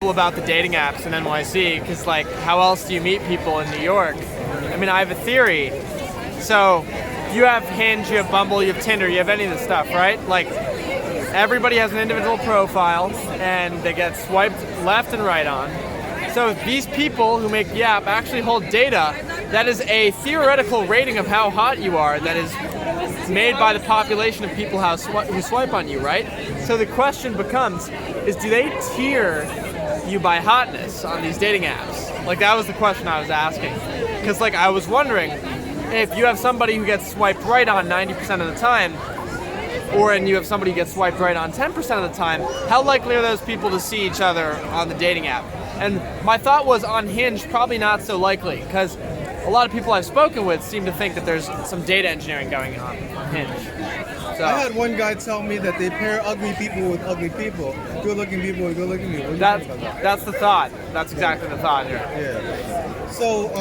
about the dating apps in NYC, because like, how else do you meet people in New York? I mean, I have a theory. So you have Hinge, you have Bumble, you have Tinder, you have any of this stuff, right? Like, everybody has an individual profile and they get swiped left and right on. So these people who make the app actually hold data that is a theoretical rating of how hot you are that is made by the population of people who swipe on you, right? So the question becomes, is do they tier you by hotness on these dating apps? Like, that was the question I was asking. Because like, I was wondering, if you have somebody who gets swiped right on 90% of the time, and you have somebody who gets swiped right on 10% of the time, how likely are those people to see each other on the dating app? And my thought was, on Hinge, probably not so likely, because a lot of people I've spoken with seem to think that there's some data engineering going on Hinge. So, I had one guy tell me that they pair ugly people with ugly people, good-looking people with good-looking people. What do you think about that? That's the thought. That's exactly the thought here. Yeah. So,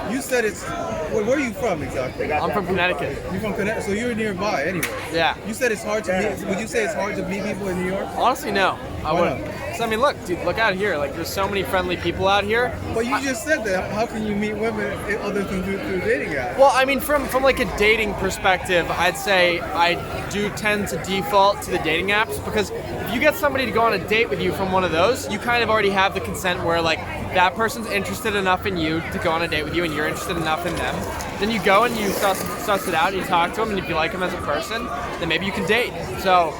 you said it's... Where are you from exactly? I'm from Connecticut. You're from Connecticut, so you're nearby anyway. Yeah. You said it's hard to meet... Would you say it's hard to meet people in New York? Honestly, no. I Why wouldn't. not? So, I mean, look, dude, look out here. Like, there's so many friendly people out here. But you just said that. How can you meet women other than through dating apps? Well, I mean, from like a dating perspective, I'd say I do tend to default to the dating apps, because if you get somebody to go on a date with you from one of those, you kind of already have the consent where like that person's interested enough in you to go on a date with you and you're interested enough in them. Then you go and you suss it out and you talk to them, and if you like them as a person, then maybe you can date. So,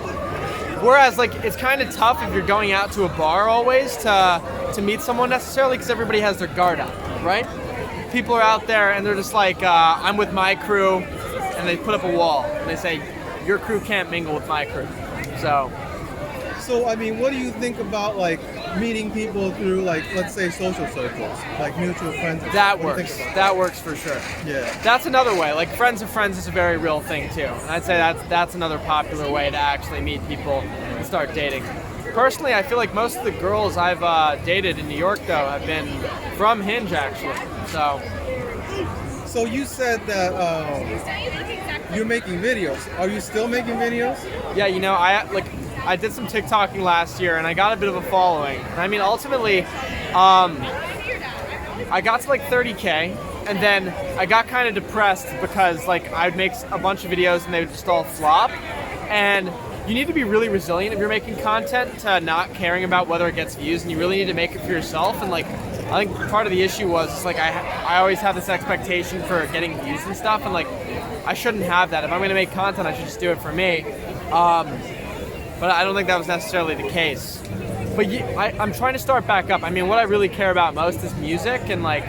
whereas like, it's kind of tough if you're going out to a bar always to meet someone necessarily, because everybody has their guard up, right? People are out there and they're just like, I'm with my crew, and they put up a wall and they say, your crew can't mingle with my crew. So, I mean, what do you think about like meeting people through, like, let's say social circles, like mutual friends? That works. That works for sure. Yeah. That's another way. Like, friends of friends is a very real thing too. And I'd say that's another popular way to actually meet people and start dating. Personally, I feel like most of the girls I've dated in New York, though, have been from Hinge, actually. So you said that you're making videos. Are you still making videos? Yeah, you know, I did some TikToking last year, and I got a bit of a following. I mean, ultimately, I got to like 30K, and then I got kind of depressed because like I'd make a bunch of videos and they would just all flop. And you need to be really resilient if you're making content to not caring about whether it gets views, and you really need to make it for yourself. And like, I think part of the issue was like I always have this expectation for getting views and stuff, and like I shouldn't have that. If I'm going to make content, I should just do it for me. But I don't think that was necessarily the case. But I'm trying to start back up. I mean, what I really care about most is music, and like,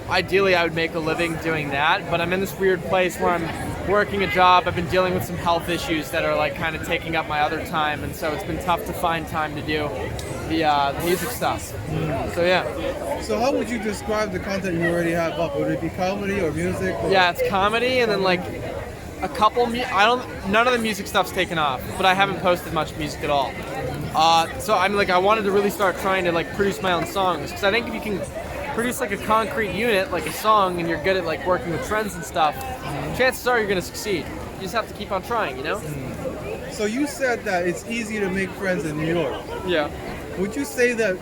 ideally I would make a living doing that, but I'm in this weird place where I'm working a job. I've been dealing with some health issues that are like kind of taking up my other time, and so it's been tough to find time to do the music stuff. So yeah. So how would you describe the content you already have up? Would it be comedy or music? Or? Yeah, it's comedy, and then like a couple, none of the music stuff's taken off, but I haven't posted much music at all. So I'm like, I wanted to really start trying to like produce my own songs, because I think if you can produce like a concrete unit, like a song, and you're good at like working with trends and stuff, chances are you're gonna succeed. You just have to keep on trying, you know? So you said that it's easy to make friends in New York. Yeah. Would you say that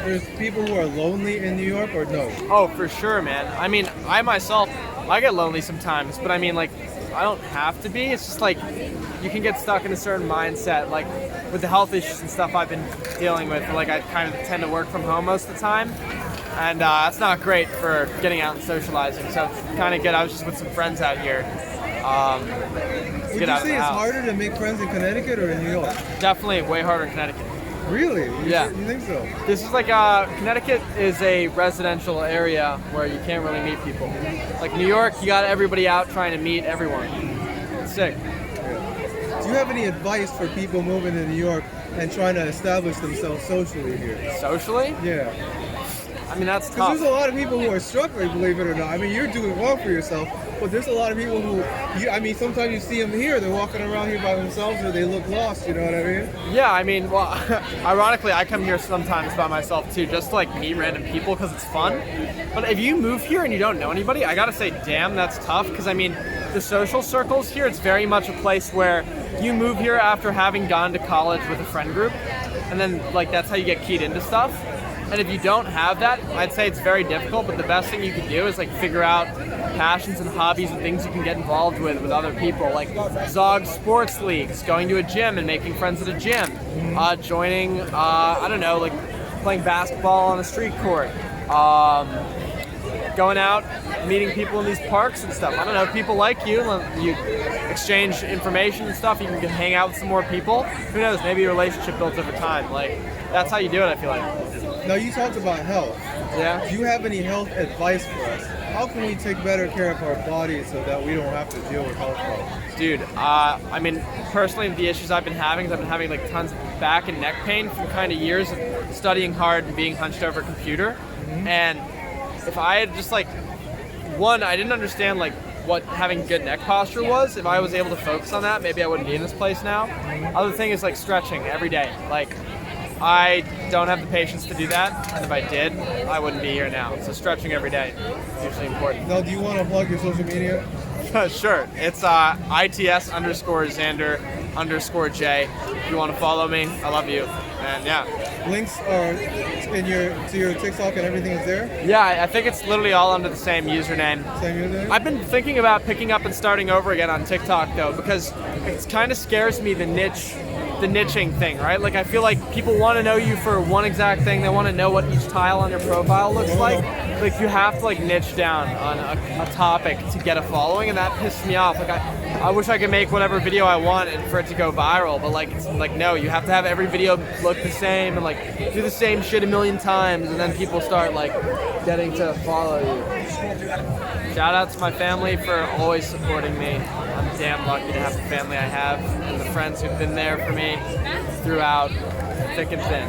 there's people who are lonely in New York, or no? Oh, for sure, man. I mean, I myself, I get lonely sometimes, but I mean, like, I don't have to be. It's just like you can get stuck in a certain mindset, like with the health issues and stuff I've been dealing with. Like, I kind of tend to work from home most of the time, and that's not great for getting out and socializing. So it's kind of good. I was just with some friends out here. Would you say it's harder to make friends in Connecticut or in New York? Definitely way harder in Connecticut. Really? Yeah. You think so? This is like, Connecticut is a residential area where you can't really meet people. Like New York, you got everybody out trying to meet everyone. It's sick. Yeah. Do you have any advice for people moving to New York and trying to establish themselves socially here? Socially? Yeah. I mean, that's tough. Because there's a lot of people who are struggling, believe it or not. I mean, you're doing well for yourself, but there's a lot of people who, sometimes you see them here, they're walking around here by themselves, or they look lost, you know what I mean? Yeah, I mean, well, ironically, I come here sometimes by myself too, just to like meet random people because it's fun. But if you move here and you don't know anybody, I gotta say, damn, that's tough. Because I mean, the social circles here, it's very much a place where you move here after having gone to college with a friend group. and then like that's how you get keyed into stuff. And if you don't have that, I'd say it's very difficult, but the best thing you can do is like figure out passions and hobbies and things you can get involved with other people, like Zog sports leagues, going to a gym and making friends at a gym, joining, I don't know, like playing basketball on a street court, going out, meeting people in these parks and stuff. I don't know, people like you exchange information and stuff, you can hang out with some more people. Who knows, maybe a relationship builds over time. Like, that's how you do it, I feel like. Now, you talked about health. Yeah? Do you have any health advice for us? How can we take better care of our bodies so that we don't have to deal with health problems? Dude, I mean, personally, the issues I've been having is I've been having like tons of back and neck pain from kind of years of studying hard and being hunched over a computer. And if I had just like, one, I didn't understand like what having good neck posture was. If I was able to focus on that, maybe I wouldn't be in this place now. Other thing is like stretching every day. Like, I don't have the patience to do that, and if I did, I wouldn't be here now. So stretching every day is usually important. Now, do you want to plug your social media? Sure. It's ITS_Zander_J. If you want to follow me, I love you. And yeah. Links are to your TikTok and everything is there? Yeah, I think it's literally all under the same username. Same username? I've been thinking about picking up and starting over again on TikTok though, because it kind of scares me the niching thing, right? Like, I feel like people want to know you for one exact thing. They want to know what each tile on your profile looks like. Like, you have to like niche down on a topic to get a following, and that pisses me off. Like, I wish I could make whatever video I want and for it to go viral, but like, it's like, no, you have to have every video look the same and like do the same shit a million times, and then people start like getting to follow you. Shout out to my family for always supporting me. I'm damn lucky to have the family I have and the friends who've been there for me throughout thick and thin.